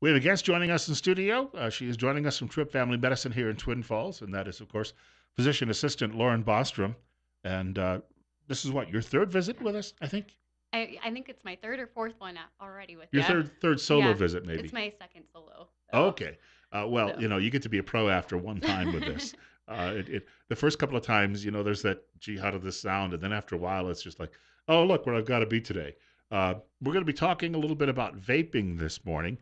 We have a guest joining us in studio. She is joining us from Tripp Family Medicine here in Twin Falls, and that is, of course, physician assistant Lauren Bostrom. And this is what, your third visit with us, I think? I think it's my third or fourth one already with Your you. third solo Yeah, visit, it's maybe. my second solo. So, Okay. Well, so. you get to be a pro after one time with this. The first couple of times, there's that, gee, how did this sound? And then after a while, it's just like, oh, look where I've got to be today. We're going to be talking a little bit about vaping this morning,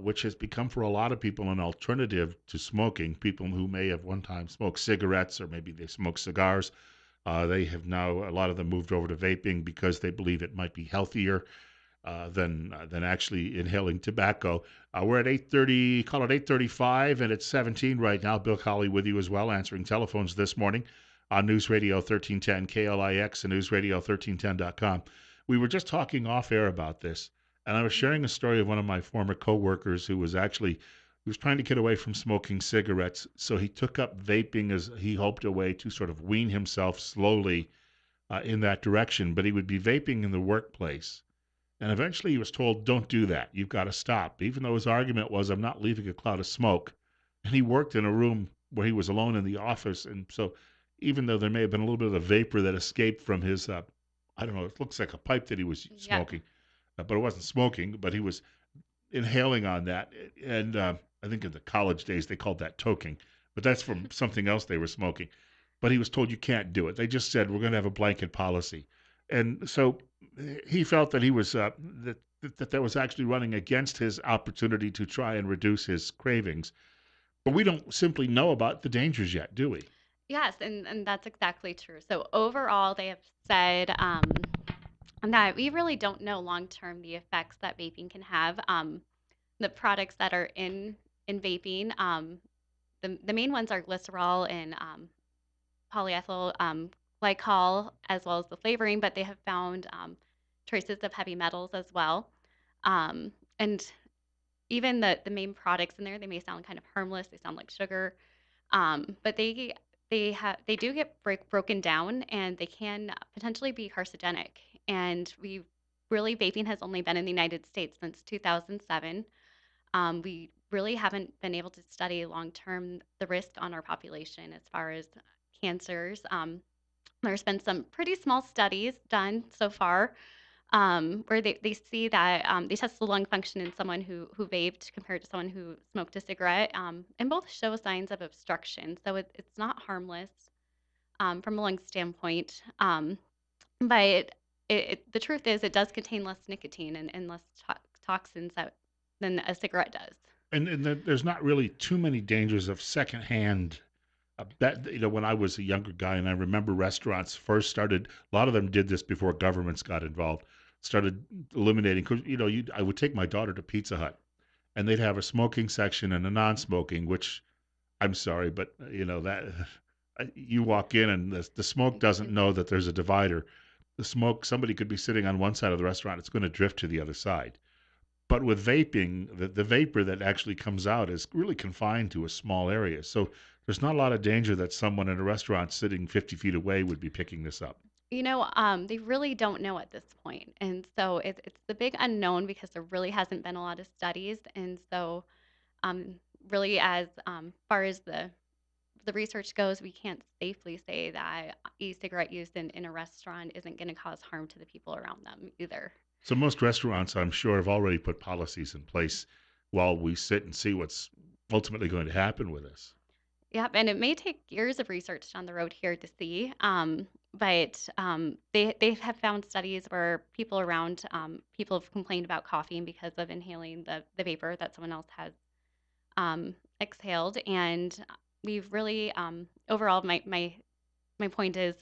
which has become for a lot of people an alternative to smoking. People who may have one time smoked cigarettes or maybe they smoke cigars, they have now, a lot of them moved over to vaping because they believe it might be healthier than actually inhaling tobacco. We're at 8:30, call it 8:35, and it's 17 right now. Bill Colley with you as well, answering telephones this morning on News Radio 1310 KLIX and News Radio 1310.com. We were just talking off air about this, and I was sharing a Mhm. story of one of my former coworkers who was actually he was trying to get away from smoking cigarettes, so he took up vaping as he hoped a way to sort of wean himself slowly in that direction. But he would be vaping in the workplace, and eventually he was told, don't do that. You've got to stop. Even though his argument was, I'm not leaving a cloud of smoke. And he worked in a room where he was alone in the office. And so even though there may have been a little bit of the vapor that escaped from his, I don't know, it looks like a pipe that he was Yeah. smoking, but it wasn't smoking, but he was inhaling on that. And I think in the college days they called that toking, but that's from something else they were smoking. But he was told you can't do it. They just said we're going to have a blanket policy, and so he felt that he was that was actually running against his opportunity to try and reduce his cravings. But we don't simply know about the dangers yet, do we? Yes, and that's exactly true. So overall, they have said that we really don't know long term the effects that vaping can have. The products that are in vaping, the main ones are glycerol and polyethyl glycol, as well as the flavoring, but they have found traces of heavy metals as well. And even the main products in there, they may sound kind of harmless. They sound like sugar, but they do get broken down, and they can potentially be carcinogenic. And we really vaping has only been in the United States since 2007. We really haven't been able to study long term the risk on our population as far as cancers. There's been some pretty small studies done so far where they see that they test the lung function in someone who vaped compared to someone who smoked a cigarette, and both show signs of obstruction. So it's not harmless from a lung standpoint, but the truth is it does contain less nicotine and less toxins than a cigarette does. And there's not really too many dangers of secondhand. That when I was a younger guy, and I remember restaurants first started. A lot of them did this before governments got involved. Started eliminating because I would take my daughter to Pizza Hut, and they'd have a smoking section and a non-smoking. Which I'm sorry, but that you walk in and the smoke doesn't know that there's a divider. The smoke, somebody could be sitting on one side of the restaurant, it's going to drift to the other side. But with vaping, the vapor that actually comes out is really confined to a small area. So there's not a lot of danger that someone in a restaurant sitting 50 feet away would be picking this up. They really don't know at this point, and so it's the big unknown because there really hasn't been a lot of studies, and so um, really as far as the research goes, we can't safely say that e-cigarette use in a restaurant isn't going to cause harm to the people around them either. So most restaurants, I'm sure, have already put policies in place while we sit and see what's ultimately going to happen with this. Yep, and it may take years of research down the road here to see, but they have found studies where people have complained about coughing because of inhaling the vapor that someone else has exhaled, and we've really overall my point is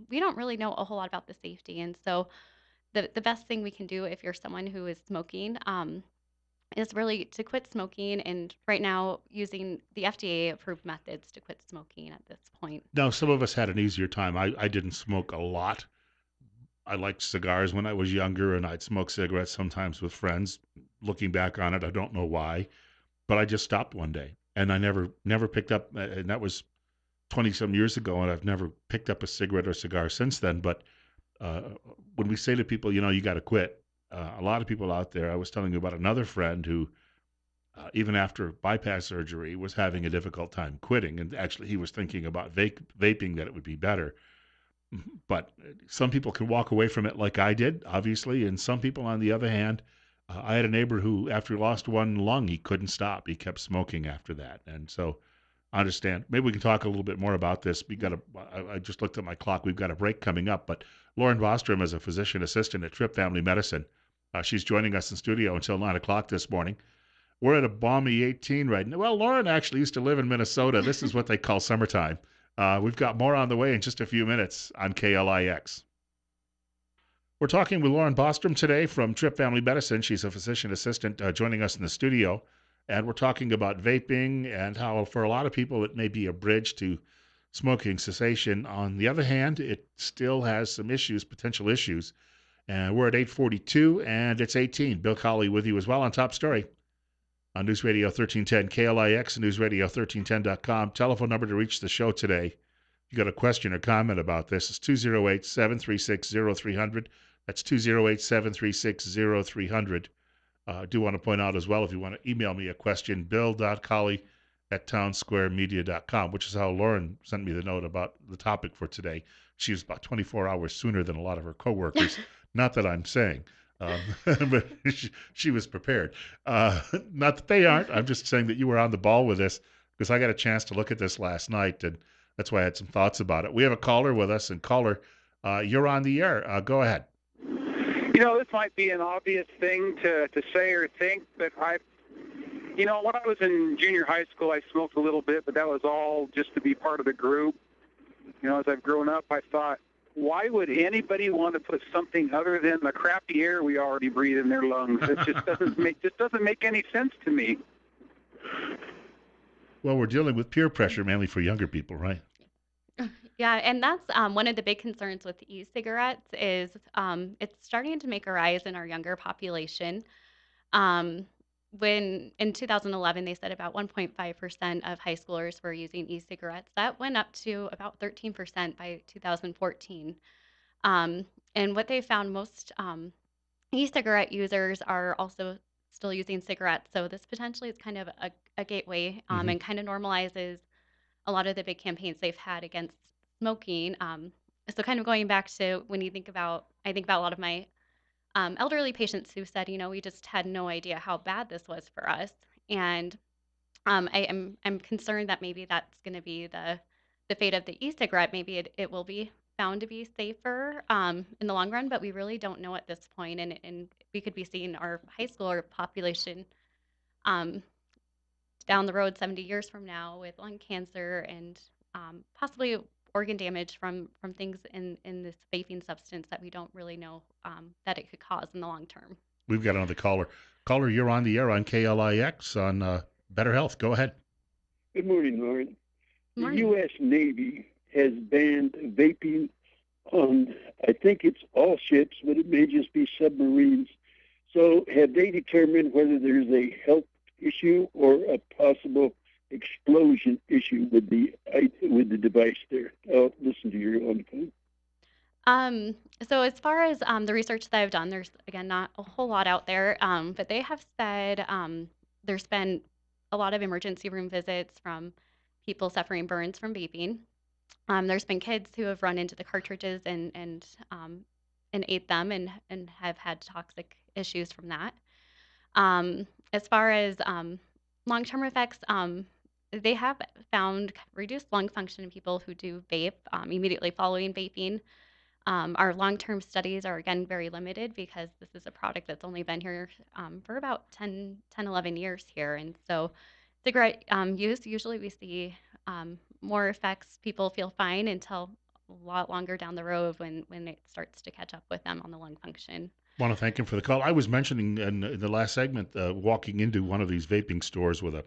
we don't really know a whole lot about the safety, and so the best thing we can do if you're someone who is smoking is really to quit smoking, and right now using the FDA approved methods to quit smoking at this point. Now, some of us had an easier time. I didn't smoke a lot. I liked cigars when I was younger, and I'd smoke cigarettes sometimes with friends. Looking back on it, I don't know why, but I just stopped one day, and I never picked up. And that was 20 some years ago, and I've never picked up a cigarette or cigar since then. But uh, when we say to people, you got to quit, a lot of people out there. I was telling you about another friend who even after bypass surgery, was having a difficult time quitting. And actually, he was thinking about vaping, that it would be better. But some people can walk away from it like I did, obviously. And some people, on the other hand, I had a neighbor who, after he lost one lung, he couldn't stop. He kept smoking after that. And so I understand. Maybe we can talk a little bit more about this. I just looked at my clock. We've got a break coming up. But Lauren Bostrom is a physician assistant at Tripp Family Medicine. She's joining us in studio until 9 o'clock this morning. We're at a balmy 18 right now. Well, Lauren actually used to live in Minnesota. This is what they call summertime. We've got more on the way in just a few minutes on KLIX. We're talking with Lauren Bostrom today from Tripp Family Medicine. She's a physician assistant joining us in the studio. And we're talking about vaping and how, for a lot of people, it may be a bridge to smoking cessation. On the other hand, it still has some issues, potential issues. And we're at 8:42, and it's 18. Bill Colley with you as well on Top Story on News Radio 1310 KLIX and newsradio1310.com. Telephone number to reach the show today. If you got a question or comment about this, it's 208-736-0300. That's 208-736-0300. I do want to point out as well, if you want to email me a question, bill.colley@townsquaremedia.com, which is how Lauren sent me the note about the topic for today. She was about 24 hours sooner than a lot of her coworkers. Not that I'm saying, but she was prepared. Not that they aren't. I'm just saying that you were on the ball with this because I got a chance to look at this last night, and that's why I had some thoughts about it. We have a caller with us, and caller, you're on the air. Go ahead. This might be an obvious thing to say or think, but when I was in junior high school, I smoked a little bit, but that was all just to be part of the group. As I've grown up, I thought, why would anybody want to put something other than the crappy air we already breathe in their lungs? It just doesn't make any sense to me. Well, we're dealing with peer pressure mainly for younger people, right? Yeah, and that's one of the big concerns with e-cigarettes is it's starting to make a rise in our younger population. When in 2011 they said about 1.5% of high schoolers were using e-cigarettes. That went up to about 13% by 2014. And what they found, most e-cigarette users are also still using cigarettes. So this potentially is kind of a gateway and kind of normalizes a lot of the big campaigns they've had against smoking. So kind of going back to when you think about, I think about a lot of my elderly patients who said, we just had no idea how bad this was for us. And I'm concerned that maybe that's going to be the fate of the e-cigarette. Maybe it will be found to be safer in the long run, but we really don't know at this point. And we could be seeing our high schooler population um, down the road 70 years from now with lung cancer and possibly organ damage from things in this vaping substance that we don't really know that it could cause in the long term. We've got another caller. Caller, you're on the air on KLIX on Better Health. Go ahead. Good morning, Lauren. The Morning. U.S. Navy has banned vaping on, I think it's all ships, but it may just be submarines. So have they determined whether there's a health issue or a possible explosion issue with the device there? I'll listen to you on the phone. So as far as the research that I've done, there's again not a whole lot out there, but they have said there's been a lot of emergency room visits from people suffering burns from vaping. There's been kids who have run into the cartridges and ate them and have had toxic issues from that. As far as long-term effects, they have found reduced lung function in people who do vape immediately following vaping. Our long-term studies are, again, very limited because this is a product that's only been here for about 11 years here. And so cigarette use, usually we see more effects. People feel fine until a lot longer down the road when it starts to catch up with them on the lung function. I want to thank him for the call. I was mentioning in the last segment walking into one of these vaping stores with a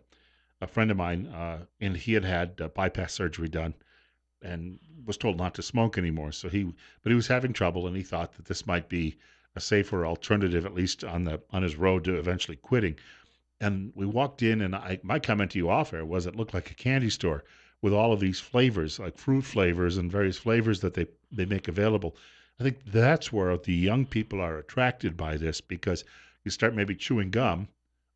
friend of mine, and he had bypass surgery done and was told not to smoke anymore. But he was having trouble, and he thought that this might be a safer alternative, at least on his road to eventually quitting. And we walked in, and my comment to you off air was it looked like a candy store with all of these flavors, like fruit flavors and various flavors that they make available. I think that's where the young people are attracted by this because you start maybe chewing gum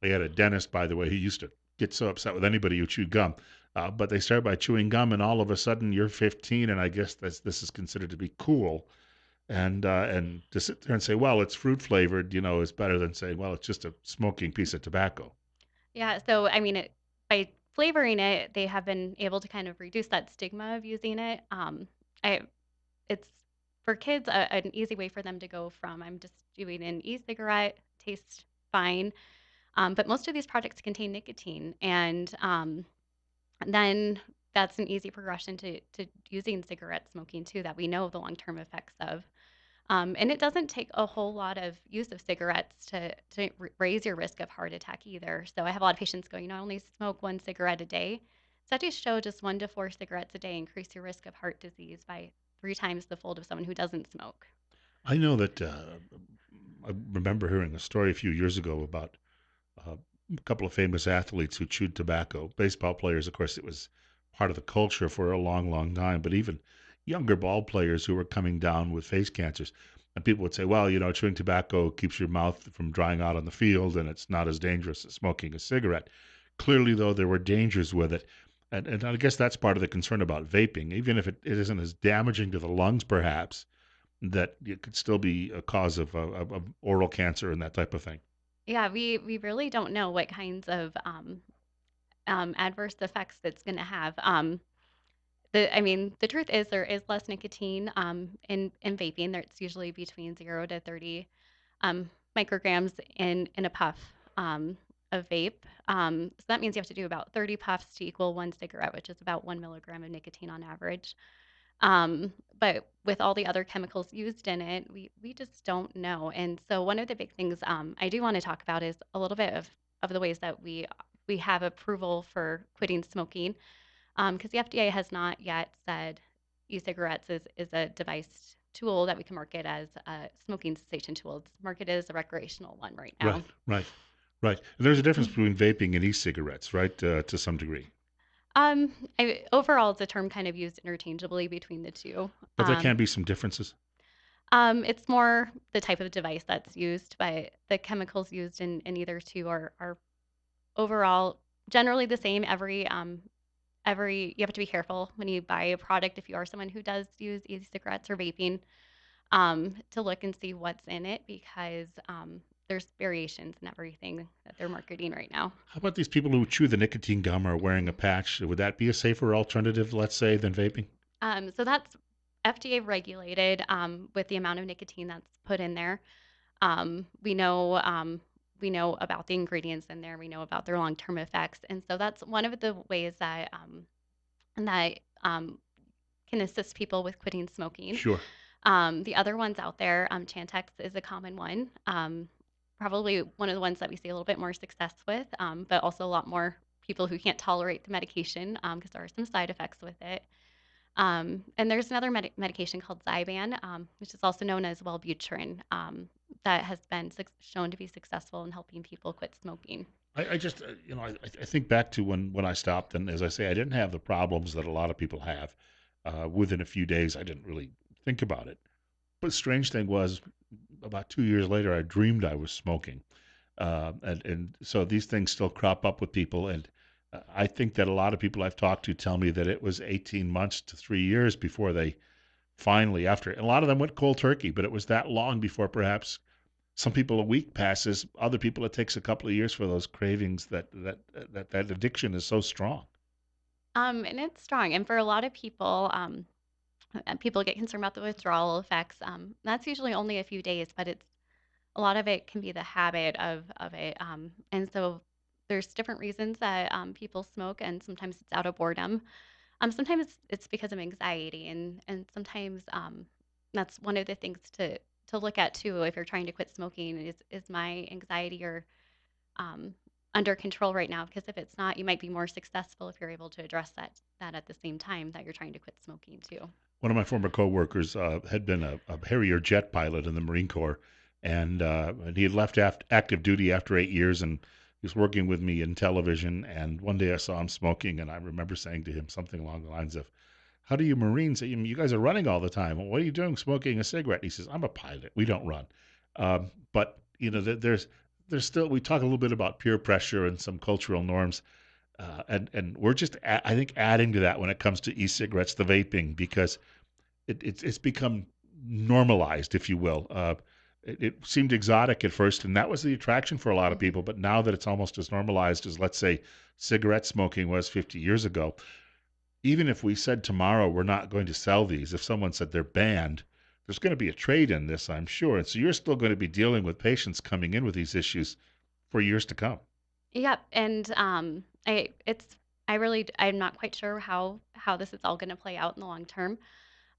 I had a dentist, by the way, who used to get so upset with anybody who chewed gum. But they start by chewing gum, and all of a sudden you're 15, and I guess this is considered to be cool. And to sit there and say, well, it's fruit flavored, is better than saying, well, it's just a smoking piece of tobacco. Yeah, so I mean, by flavoring it, they have been able to kind of reduce that stigma of using it. I it's for kids an easy way for them to go from I'm just doing an e-cigarette, tastes fine, but most of these products contain nicotine, and then that's an easy progression to using cigarette smoking too, that we know the long-term effects of. And it doesn't take a whole lot of use of cigarettes to raise your risk of heart attack either. So I have a lot of patients go, I only smoke one cigarette a day. Studies show just 1 to 4 cigarettes a day increase your risk of heart disease by 3 times the fold of someone who doesn't smoke. I know that I remember hearing a story a few years ago about a couple of famous athletes who chewed tobacco. Baseball players, of course, it was part of the culture for a long, long time, but even younger ball players who were coming down with face cancers. And people would say, well, chewing tobacco keeps your mouth from drying out on the field and it's not as dangerous as smoking a cigarette. Clearly, though, there were dangers with it. And I guess that's part of the concern about vaping. Even if it isn't as damaging to the lungs, perhaps, that it could still be a cause of oral cancer and that type of thing. Yeah, we really don't know what kinds of adverse effects it's going to have. I mean, the truth is there is less nicotine in vaping. It's usually between 0 to 30 micrograms in a puff of vape. So that means you have to do about 30 puffs to equal 1 cigarette, which is about 1 milligram of nicotine on average. But with all the other chemicals used in it, we just don't know. And so one of the big things I do want to talk about is a little bit of the ways that we have approval for quitting smoking, because the FDA has not yet said e-cigarettes is a device tool that we can market as a smoking cessation tool. It's marketed as a recreational one right Right, now. right, right. And there's a difference between vaping and e-cigarettes, right? To some degree, Overall, it's a term kind of used interchangeably between the two. but there can be some differences. It's more the type of device that's used, but the chemicals used in either two are overall generally the same. Every you have to be careful when you buy a product if you are someone who does use e-cigarettes or vaping, to look and see what's in it because there's variations in everything that they're marketing right now. How about these people who chew the nicotine gum or wearing a patch? Would that be a safer alternative, let's say, than vaping? So that's FDA regulated with the amount of nicotine that's put in there. Um, we know um, we know about the ingredients in there. We know about their long-term effects, and so that's one of the ways that can assist people with quitting smoking. Sure. The other ones out there, Chantix is a common one. Probably one of the ones that we see a little bit more success with, but also a lot more people who can't tolerate the medication because there are some side effects with it. And there's another medication called Zyban, which is also known as Wellbutrin, that has been shown to be successful in helping people quit smoking. I just, I think back to when I stopped, and as I say, I didn't have the problems that a lot of people have. Within a few days, I didn't really think about it. But the strange thing was, about 2 years later, I dreamed I was smoking. And so these things still crop up with people. And I think that a lot of people I've talked to tell me that it was 18 months to 3 years before they finally, after a lot of them went cold turkey, but it was that long before perhaps some people a week passes. Other people it takes a couple of years for those cravings that addiction is so strong. And it's strong. And for a lot of people, people get concerned about the withdrawal effects. That's usually only a few days, but it's a lot of it can be the habit of it. And so there's different reasons that people smoke, and sometimes it's out of boredom. Sometimes it's because of anxiety, and sometimes that's one of the things to look at too if you're trying to quit smoking is my anxiety or um, under control right now? Because if it's not, you might be more successful if you're able to address that at the same time that you're trying to quit smoking too. One of my former coworkers had been a Harrier jet pilot in the Marine Corps, and he had left active duty after 8 years, and he was working with me in television. And one day I saw him smoking, and I remember saying to him something along the lines of, "How do you Marines? You guys are running all the time. What are you doing smoking a cigarette?" He says, "I'm a pilot. We don't run." But there's there's still, we talk a little bit about peer pressure and some cultural norms, and we're just I think adding to that when it comes to e-cigarettes, the vaping, because it's become normalized, if you will. It seemed exotic at first, and that was the attraction for a lot of Hmm. people. But now that it's almost as normalized as, let's say, cigarette smoking was 50 years ago, even if we said tomorrow we're not going to sell these, if someone said they're banned, there's going to be a trade in this, I'm sure. And so you're still going to be dealing with patients coming in with these issues for years to come. Yep, and I really I'm not quite sure how this is all going to play out in the long term.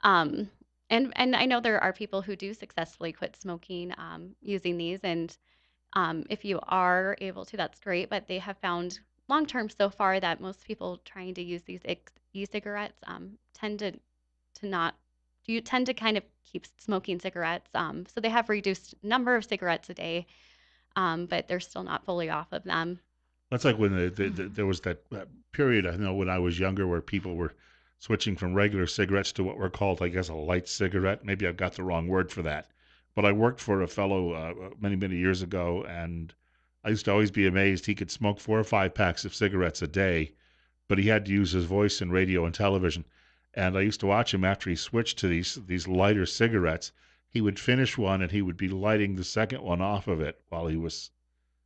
Um, and I know there are people who do successfully quit smoking using these, and if you are able to, that's great. But they have found long term so far that most people trying to use these e-cigarettes tend to not you tend to kind of keep smoking cigarettes. So they have reduced number of cigarettes a day, but they're still not fully off of them. That's like when there was that period, I know, when I was younger, where people were switching from regular cigarettes to what were called, I guess, a light cigarette. Maybe I've got the wrong word for that. But I worked for a fellow many, many years ago, and I used to always be amazed. He could smoke 4 or 5 packs of cigarettes a day, but he had to use his voice in radio and television. And I used to watch him after he switched to these lighter cigarettes. He would finish one, and he would be lighting the second one off of it while he was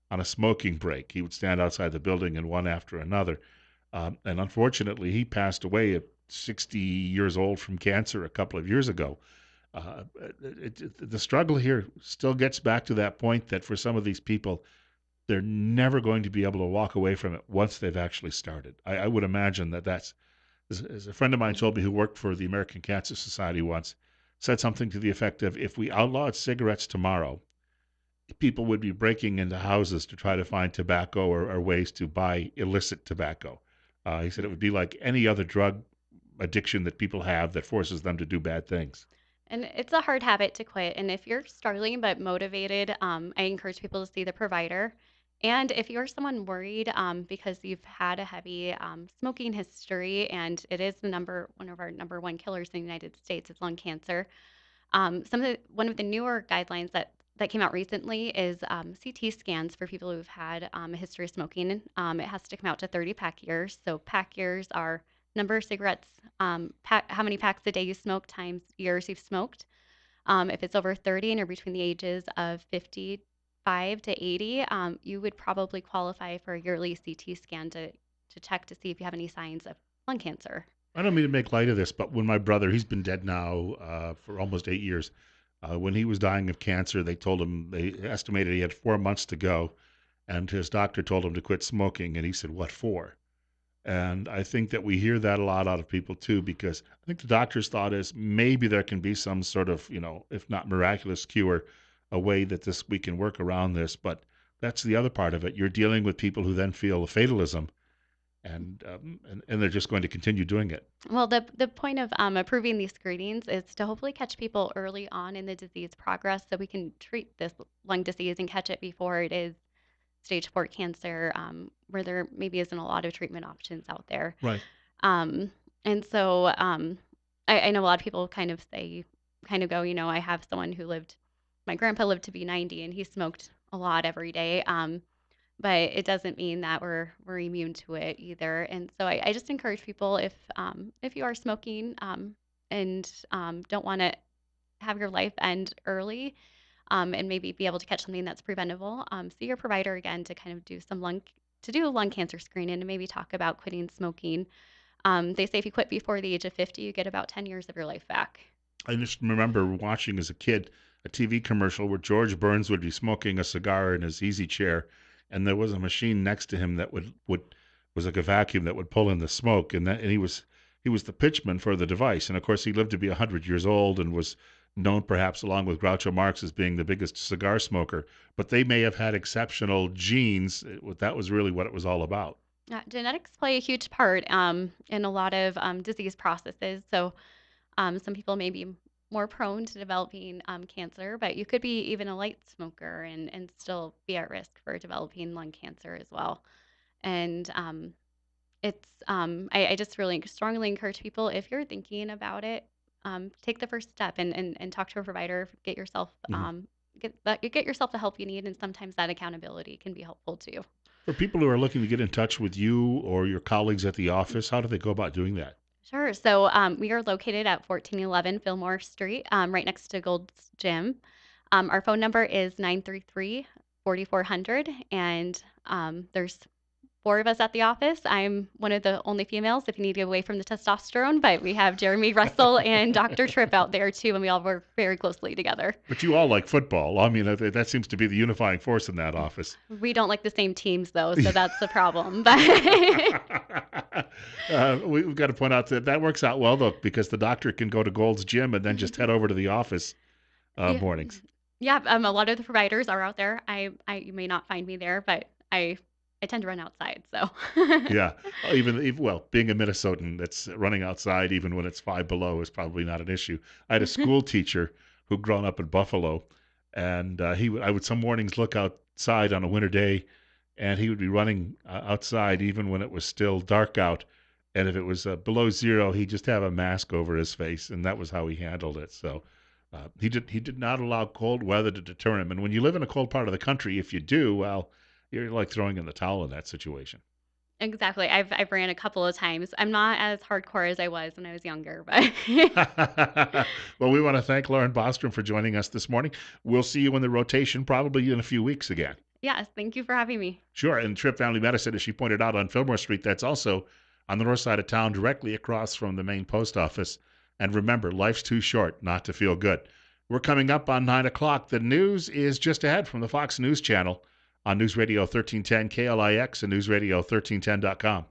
on a smoking break. He would stand outside the building and one after another. And unfortunately, he passed away at 60 years old from cancer a couple of years ago. The struggle here still gets back to that point that for some of these people, they're never going to be able to walk away from it once they've actually started. I would imagine that that's, as a friend of mine told me who worked for the American Cancer Society once, said something to the effect of, if we outlawed cigarettes tomorrow, people would be breaking into houses to try to find tobacco, or ways to buy illicit tobacco. He said it would be like any other drug addiction that people have that forces them to do bad things. And it's a hard habit to quit. And if you're struggling but motivated, I encourage people to see the provider. And if you're someone worried because you've had a heavy smoking history, and it is one of our number one killers in the United States, is lung cancer. One of the newer guidelines that came out recently is CT scans for people who've had a history of smoking. It has to come out to 30 pack years. So pack years are number of cigarettes, how many packs a day you smoke times years you've smoked. If it's over 30 and you're between the ages of 55 to 80, you would probably qualify for a yearly CT scan to check to see if you have any signs of lung cancer. I don't mean to make light of this, but when my brother, he's been dead now for almost 8 years, when he was dying of cancer, they told him, they estimated he had 4 months to go, and his doctor told him to quit smoking, and he said, "What for?" And I think that we hear that a lot out of people too, because I think the doctor's thought is maybe there can be some sort of, if not miraculous cure, a way that this we can work around this. But that's the other part of it. You're dealing with people who then feel a fatalism, and they're just going to continue doing it. Well, the point of approving these screenings is to hopefully catch people early on in the disease progress so we can treat this lung disease and catch it before it is stage 4 cancer, where there maybe isn't a lot of treatment options out there. Right. Um, and so I know a lot of people kind of go, I have someone my grandpa lived to be 90 and he smoked a lot every day. But it doesn't mean that we're immune to it either. And so I just encourage people, if you are smoking and don't want to have your life end early, and maybe be able to catch something that's preventable, see your provider again to kind of do a lung cancer screening and maybe talk about quitting smoking. They say if you quit before the age of 50, you get about 10 years of your life back. I just remember watching as a kid a TV commercial where George Burns would be smoking a cigar in his easy chair, and there was a machine next to him that would was like a vacuum that would pull in the smoke, and he was the pitchman for the device, and of course he lived to be 100 years old and was known perhaps along with Groucho Marx as being the biggest cigar smoker. But they may have had exceptional genes. That was really what it was all about. Genetics play a huge part in a lot of disease processes. So some people may be more prone to developing cancer, but you could be even a light smoker and still be at risk for developing lung cancer as well. And I just really strongly encourage people, if you're thinking about it, take the first step and talk to a provider, you get yourself the help you need, and sometimes that accountability can be helpful too. For people who are looking to get in touch with you or your colleagues at the office, how do they go about doing that? Sure. So we are located at 1411 Fillmore Street, right next to Gold's Gym. Our phone number is 933-4400, and there's four of us at the office. I'm one of the only females if you need to get away from the testosterone, but we have Jeremy Russell and Dr. Tripp out there too, and we all work very closely together. But you all like football. I mean, that seems to be the unifying force in that office. We don't like the same teams though, so that's the problem. But We've got to point out that works out well, though, because the doctor can go to Gold's Gym and then just head over to the office yeah, mornings. yeah, a lot of the providers are out there. You may not find me there, but I tend to run outside, so. Yeah. Even well, being a Minnesotan, that's running outside even when it's 5 below is probably not an issue. I had a school teacher who'd grown up in Buffalo, and I would some mornings look outside on a winter day, and he would be running outside even when it was still dark out. And if it was below zero, he'd just have a mask over his face, and that was how he handled it. So he did not allow cold weather to deter him. And when you live in a cold part of the country, if you do, well, you're like throwing in the towel in that situation. Exactly. I've ran a couple of times. I'm not as hardcore as I was when I was younger, but Well, we want to thank Lauren Bostrom for joining us this morning. We'll see you in the rotation probably in a few weeks again. yes, thank you for having me. Sure. And Tripp Family Medicine, as she pointed out on Fillmore Street, that's also on the north side of town, directly across from the main post office. And remember, life's too short not to feel good. We're coming up on 9 o'clock. The news is just ahead from the Fox News Channel on News Radio 1310 KLIX and NewsRadio1310.com.